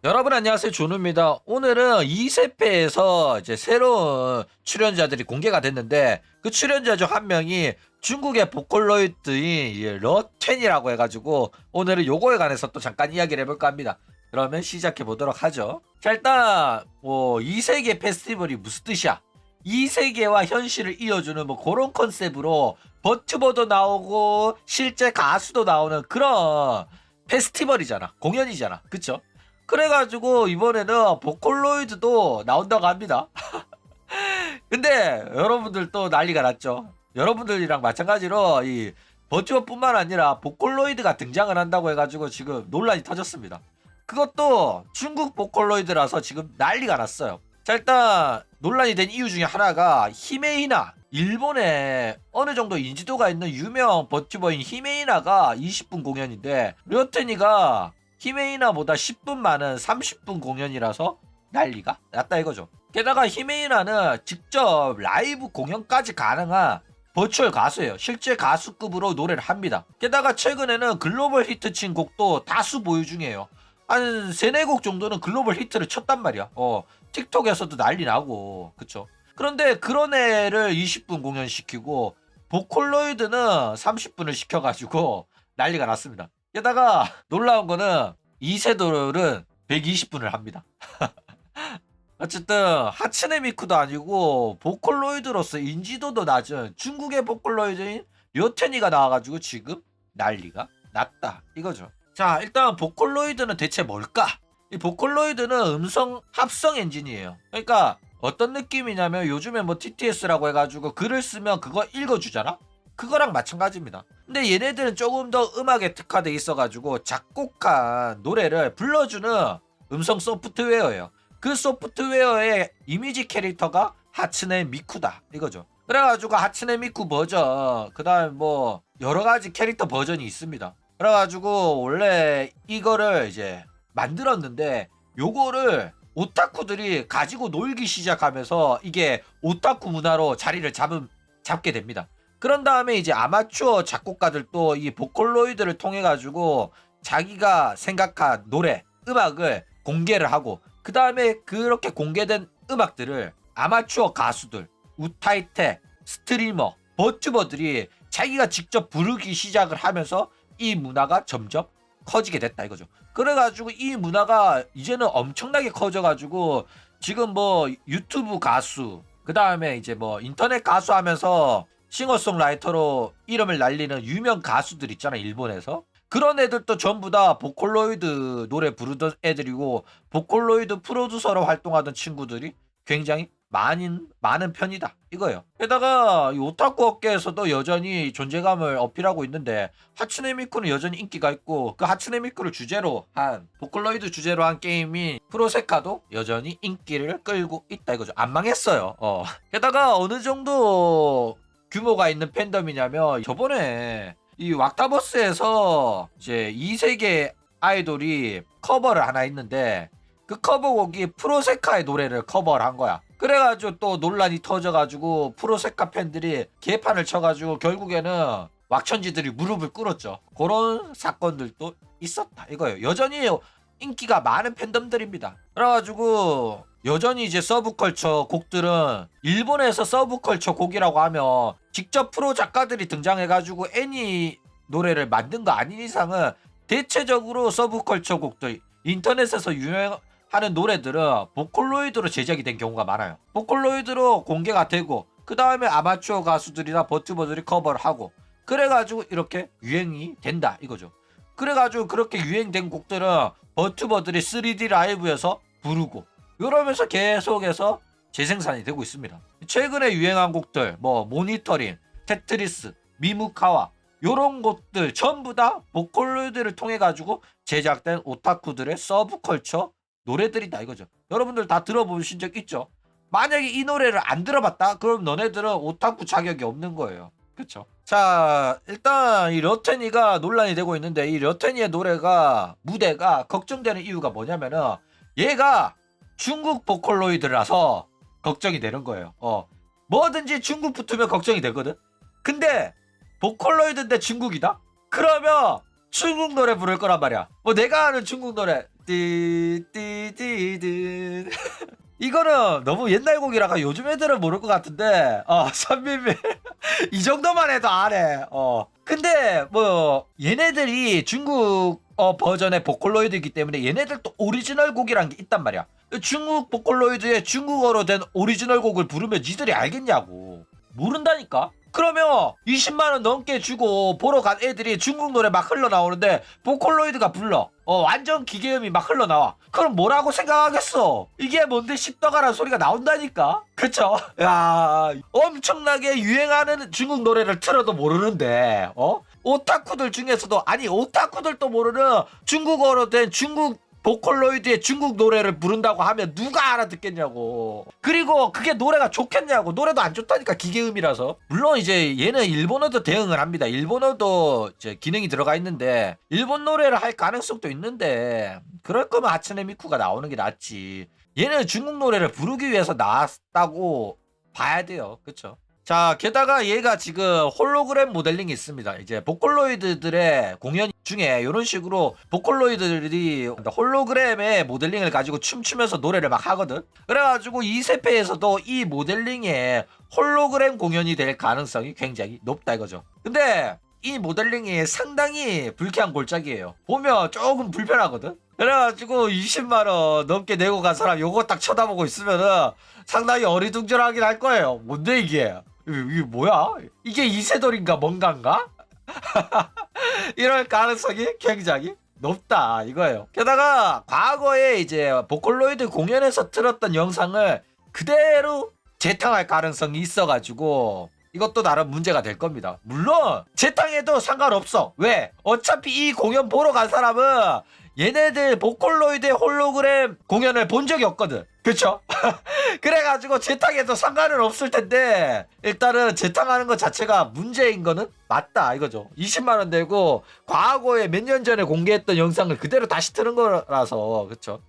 여러분 안녕하세요. 준우입니다. 오늘은 이세페에서 이제 새로운 출연자들이 공개가 됐는데 그 출연자 중 한 명이 중국의 보컬로이드인 이 러텐이라고 해가지고 오늘은 요거에 관해서 또 잠깐 이야기를 해볼까 합니다. 그러면 시작해 보도록 하죠. 자, 일단 뭐 이세계 페스티벌이 무슨 뜻이야? 이세계와 현실을 이어주는 뭐 그런 컨셉으로 버튜버도 나오고 실제 가수도 나오는 그런 페스티벌이잖아. 공연이잖아. 그쵸? 그래가지고 이번에는 보컬로이드도 나온다고 합니다. 근데 여러분들 또 난리가 났죠. 여러분들이랑 마찬가지로 이 버튜버뿐만 아니라 보컬로이드가 등장을 한다고 해가지고 지금 논란이 터졌습니다. 그것도 중국 보컬로이드라서 지금 난리가 났어요. 자, 일단 논란이 된 이유 중에 하나가 히메이나, 일본에 어느 정도 인지도가 있는 유명 버튜버인 히메이나가 20분 공연인데 류어테니가 히메이나보다 10분 많은 30분 공연이라서 난리가 났다 이거죠. 게다가 히메이나는 직접 라이브 공연까지 가능한 버추얼 가수예요. 실제 가수급으로 노래를 합니다. 게다가 최근에는 글로벌 히트 친 곡도 다수 보유 중이에요. 한 3, 4곡 정도는 글로벌 히트를 쳤단 말이야. 틱톡에서도 난리 나고. 그쵸? 그런데 그런 애를 20분 공연시키고 보컬로이드는 30분을 시켜가지고 난리가 났습니다. 게다가 놀라운 거는 이세돌은 120분을 합니다. 어쨌든 하츠네 미쿠도 아니고 보컬로이드로서 인지도도 낮은 중국의 보컬로이드인 료테니가 나와가지고 지금 난리가 났다 이거죠. 자, 일단 보컬로이드는 대체 뭘까? 이 보컬로이드는 음성 합성 엔진이에요. 그러니까 어떤 느낌이냐면 요즘에 뭐 TTS라고 해가지고 글을 쓰면 그거 읽어주잖아? 그거랑 마찬가지입니다. 근데 얘네들은 조금 더 음악에 특화돼 있어가지고 작곡한 노래를 불러주는 음성 소프트웨어예요. 그 소프트웨어의 이미지 캐릭터가 하츠네 미쿠다 이거죠. 그래가지고 하츠네 미쿠 버전, 그 다음 뭐 여러가지 캐릭터 버전이 있습니다. 그래가지고 원래 이거를 이제 만들었는데 요거를 오타쿠들이 가지고 놀기 시작하면서 이게 오타쿠 문화로 자리를 잡게 됩니다. 그런 다음에 이제 아마추어 작곡가들도 이 보컬로이드를 통해 가지고 자기가 생각한 노래, 음악을 공개를 하고 그 다음에 그렇게 공개된 음악들을 아마추어 가수들, 우타이테, 스트리머, 버튜버들이 자기가 직접 부르기 시작을 하면서 이 문화가 점점 커지게 됐다 이거죠. 그래가지고 이 문화가 이제는 엄청나게 커져가지고 지금 뭐 유튜브 가수, 그 다음에 이제 뭐 인터넷 가수 하면서 싱어송라이터로 이름을 날리는 유명 가수들 있잖아 일본에서. 그런 애들도 전부 다 보컬로이드 노래 부르던 애들이고 보컬로이드 프로듀서로 활동하던 친구들이 굉장히 많은 편이다 이거예요. 게다가 이 오타쿠 업계에서도 여전히 존재감을 어필하고 있는데 하츠네 미쿠는 여전히 인기가 있고 그 하츠네 미쿠를 주제로 한 보컬로이드 주제로 한 게임인 프로세카도 여전히 인기를 끌고 있다 이거죠. 안 망했어요. 게다가 어느 정도 규모가 있는 팬덤이냐면 저번에 이 왁타버스에서 이제 이세계 아이돌이 커버를 하나 했는데 그 커버곡이 프로세카의 노래를 커버를 한 거야. 그래가지고 또 논란이 터져가지고 프로세카 팬들이 개판을 쳐가지고 결국에는 왁천지들이 무릎을 꿇었죠. 그런 사건들도 있었다 이거예요. 여전히 인기가 많은 팬덤들입니다. 그래가지고 여전히 이제 서브컬처 곡들은 일본에서 서브컬처 곡이라고 하면 직접 프로 작가들이 등장해가지고 애니 노래를 만든 거 아닌 이상은 대체적으로 서브컬처 곡들 인터넷에서 유행하는 노래들은 보컬로이드로 제작이 된 경우가 많아요. 보컬로이드로 공개가 되고 그 다음에 아마추어 가수들이나 버튜버들이 커버를 하고 그래가지고 이렇게 유행이 된다 이거죠. 그래가지고 그렇게 유행된 곡들은 버튜버들이 3D 라이브에서 부르고 이러면서 계속해서 재생산이 되고 있습니다. 최근에 유행한 곡들 뭐 모니터링, 테트리스, 미무카와 요런 것들 전부 다 보컬로이드를 통해 가지고 제작된 오타쿠들의 서브컬처 노래들이다 이거죠. 여러분들 다 들어보신 적 있죠? 만약에 이 노래를 안 들어봤다? 그럼 너네들은 오타쿠 자격이 없는 거예요. 그쵸? 자, 일단 이 러테니가 논란이 되고 있는데 이 러테니의 노래가 무대가 걱정되는 이유가 뭐냐면은 얘가 중국 보컬로이드라서 걱정이 되는 거예요. 뭐든지 중국 붙으면 걱정이 되거든. 근데 보컬로이드인데 중국이다? 그러면 중국 노래 부를 거란 말이야. 뭐 내가 아는 중국 노래 띠띠 폴로로이드 이거는 너무 옛날 곡이라서 요즘 애들은 모를 것 같은데 선민미 이 정도만 해도 안해. 근데 뭐 얘네들이 중국 버전의 보컬로이드이기 때문에 얘네들도 오리지널 곡이란 게 있단 말이야. 중국 보컬로이드의 중국어로 된 오리지널 곡을 부르면 니들이 알겠냐고. 모른다니까. 그러면 20만원 넘게 주고 보러 간 애들이 중국 노래 막 흘러나오는데 보컬로이드가 불러. 완전 기계음이 막 흘러나와. 그럼 뭐라고 생각하겠어? 이게 뭔데 씹더가라는 소리가 나온다니까. 그쵸? 야, 엄청나게 유행하는 중국 노래를 틀어도 모르는데 오타쿠들 중에서도 아니 오타쿠들도 모르는 중국어로 된 중국 보컬로이드의 중국 노래를 부른다고 하면 누가 알아듣겠냐고. 그리고 그게 노래가 좋겠냐고. 노래도 안 좋다니까 기계음이라서. 물론 이제 얘는 일본어도 대응을 합니다. 일본어도 이제 기능이 들어가 있는데 일본 노래를 할 가능성도 있는데 그럴 거면 하츠네 미쿠가 나오는 게 낫지. 얘는 중국 노래를 부르기 위해서 나왔다고 봐야 돼요. 그쵸? 자, 게다가 얘가 지금 홀로그램 모델링이 있습니다. 이제 보컬로이드들의 공연 중에 이런 식으로 보컬로이드들이 홀로그램의 모델링을 가지고 춤추면서 노래를 막 하거든. 그래가지고 이 세페에서도 이 모델링에 홀로그램 공연이 될 가능성이 굉장히 높다 이거죠. 근데 이 모델링이 상당히 불쾌한 골짜기예요. 보면 조금 불편하거든. 그래가지고 20만원 넘게 내고 간 사람 요거 딱 쳐다보고 있으면은 상당히 어리둥절하긴 할 거예요. 뭔데 이게 뭐야? 이게 이세돌인가 뭔가인가? 이럴 가능성이 굉장히 높다 이거예요. 게다가 과거에 이제 보컬로이드 공연에서 틀었던 영상을 그대로 재탕할 가능성이 있어가지고 이것도 나름 문제가 될 겁니다. 물론 재탕해도 상관없어. 왜? 어차피 이 공연 보러 간 사람은 얘네들 보컬로이드의 홀로그램 공연을 본 적이 없거든. 그쵸? 그래가지고 재탕해도 상관은 없을 텐데 일단은 재탕하는 것 자체가 문제인 거는 맞다 이거죠. 20만원 내고 과거에 몇 년 전에 공개했던 영상을 그대로 다시 트는 거라서. 그쵸?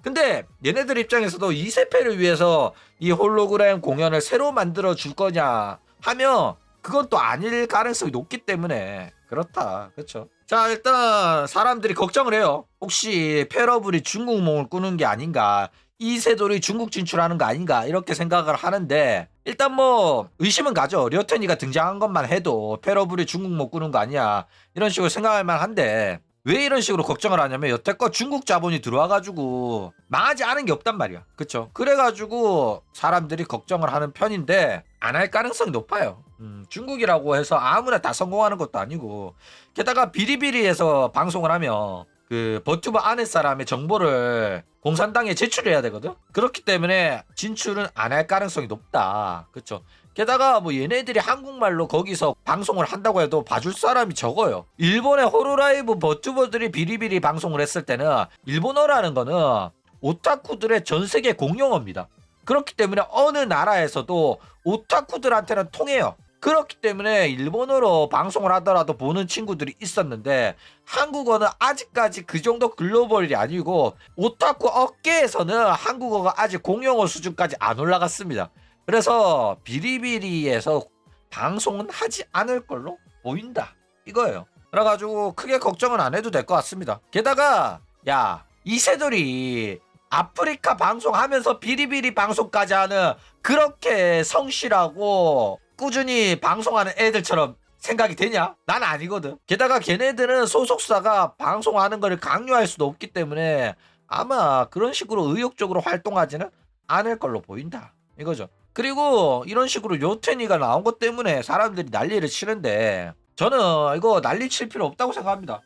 근데 얘네들 입장에서도 이 세패를 위해서 이 홀로그램 공연을 새로 만들어 줄 거냐 하면 그건 또 아닐 가능성이 높기 때문에 그렇다. 그쵸? 자, 일단 사람들이 걱정을 해요. 혹시 페러블이 중국몽을 꾸는 게 아닌가, 이세돌이 중국 진출하는 거 아닌가 이렇게 생각을 하는데 일단 뭐 의심은 가죠. 려튼이가 등장한 것만 해도 페러블이 중국몽 꾸는 거 아니야 이런 식으로 생각할 만한데 왜 이런 식으로 걱정을 하냐면 여태껏 중국 자본이 들어와가지고 망하지 않은 게 없단 말이야. 그쵸? 그래가지고 사람들이 걱정을 하는 편인데 안 할 가능성이 높아요. 중국이라고 해서 아무나 다 성공하는 것도 아니고 게다가 비리비리에서 방송을 하면 그 버튜버 안에 사람의 정보를 공산당에 제출해야 되거든. 그렇기 때문에 진출은 안 할 가능성이 높다. 그쵸? 게다가 뭐 얘네들이 한국말로 거기서 방송을 한다고 해도 봐줄 사람이 적어요. 일본의 호로라이브 버튜버들이 비리비리 방송을 했을 때는 일본어라는 거는 오타쿠들의 전 세계 공용어입니다. 그렇기 때문에 어느 나라에서도 오타쿠들한테는 통해요. 그렇기 때문에 일본어로 방송을 하더라도 보는 친구들이 있었는데 한국어는 아직까지 그 정도 글로벌이 아니고 오타쿠 업계에서는 한국어가 아직 공용어 수준까지 안 올라갔습니다. 그래서 비리비리에서 방송은 하지 않을 걸로 보인다 이거예요. 그래가지고 크게 걱정은 안 해도 될 것 같습니다. 게다가 야 이세돌이 아프리카 방송하면서 비리비리 방송까지 하는 그렇게 성실하고 꾸준히 방송하는 애들처럼 생각이 되냐? 난 아니거든. 게다가 걔네들은 소속사가 방송하는 걸 강요할 수도 없기 때문에 아마 그런 식으로 의욕적으로 활동하지는 않을 걸로 보인다 이거죠. 그리고 이런 식으로 요테니가 나온 것 때문에 사람들이 난리를 치는데 저는 이거 난리 칠 필요 없다고 생각합니다.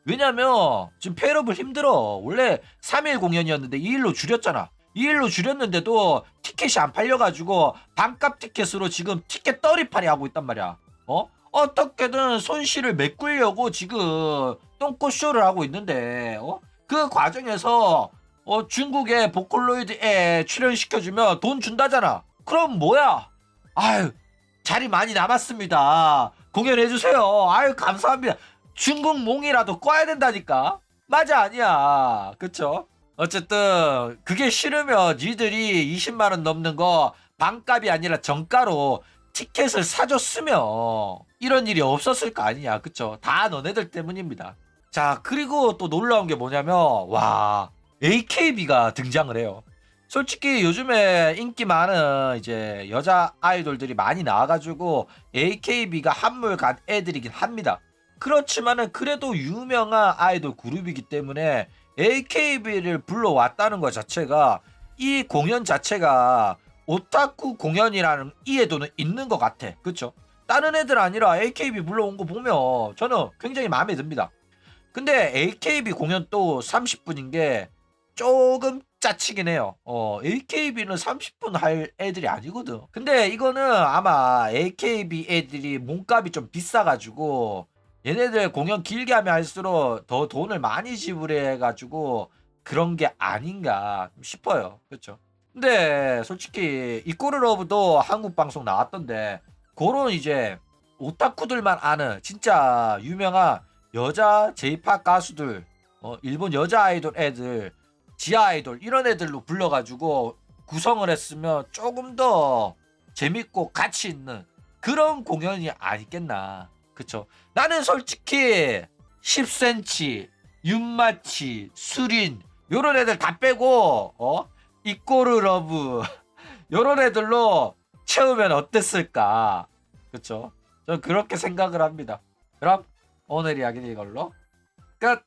왜냐면 지금 페이러블 힘들어. 원래 3일 공연이었는데 2일로 줄였잖아. 2일로 줄였는데도 티켓이 안 팔려가지고 반값 티켓으로 지금 티켓 떨이팔이 하고 있단 말이야. 어떻게든 손실을 메꾸려고 지금 똥꼬쇼를 하고 있는데 그 과정에서 중국의 보컬로이드에 출연시켜주면 돈 준다잖아. 그럼 뭐야? 아유 자리 많이 남았습니다. 공연해주세요. 아유 감사합니다. 중국 몽이라도 꺼야 된다니까. 맞아 아니야. 그쵸? 어쨌든 그게 싫으면 니들이 20만원 넘는 거 반값이 아니라 정가로 티켓을 사줬으면 이런 일이 없었을 거 아니냐. 그쵸? 다 너네들 때문입니다. 자 그리고 또 놀라운 게 뭐냐면 와 AKB가 등장을 해요. 솔직히 요즘에 인기 많은 이제 여자 아이돌들이 많이 나와가지고 AKB가 한물 간 애들이긴 합니다. 그렇지만은 그래도 유명한 아이돌 그룹이기 때문에 AKB를 불러왔다는 것 자체가 이 공연 자체가 오타쿠 공연이라는 이해도는 있는 것 같아. 그쵸? 다른 애들 아니라 AKB 불러온 거 보면 저는 굉장히 마음에 듭니다. 근데 AKB 공연 또 30분인 게 조금 짜치긴 해요. AKB는 30분 할 애들이 아니거든. 근데 이거는 아마 AKB 애들이 몸값이 좀 비싸가지고 얘네들 공연 길게 하면 할수록 더 돈을 많이 지불해가지고 그런 게 아닌가 싶어요. 그렇죠? 근데 솔직히 이꼬르러브도 한국 방송 나왔던데 그런 이제 오타쿠들만 아는 진짜 유명한 여자 J-팝 가수들, 일본 여자 아이돌 애들, 지하 아이돌 이런 애들로 불러가지고 구성을 했으면 조금 더 재밌고 가치 있는 그런 공연이 아니겠나. 그쵸? 나는 솔직히 10cm, 윤마치, 수린 요런 애들 다 빼고 이꼬르 러브 요런 애들로 채우면 어땠을까? 그쵸? 전 그렇게 생각을 합니다. 그럼 오늘 이야기는 이걸로 끝!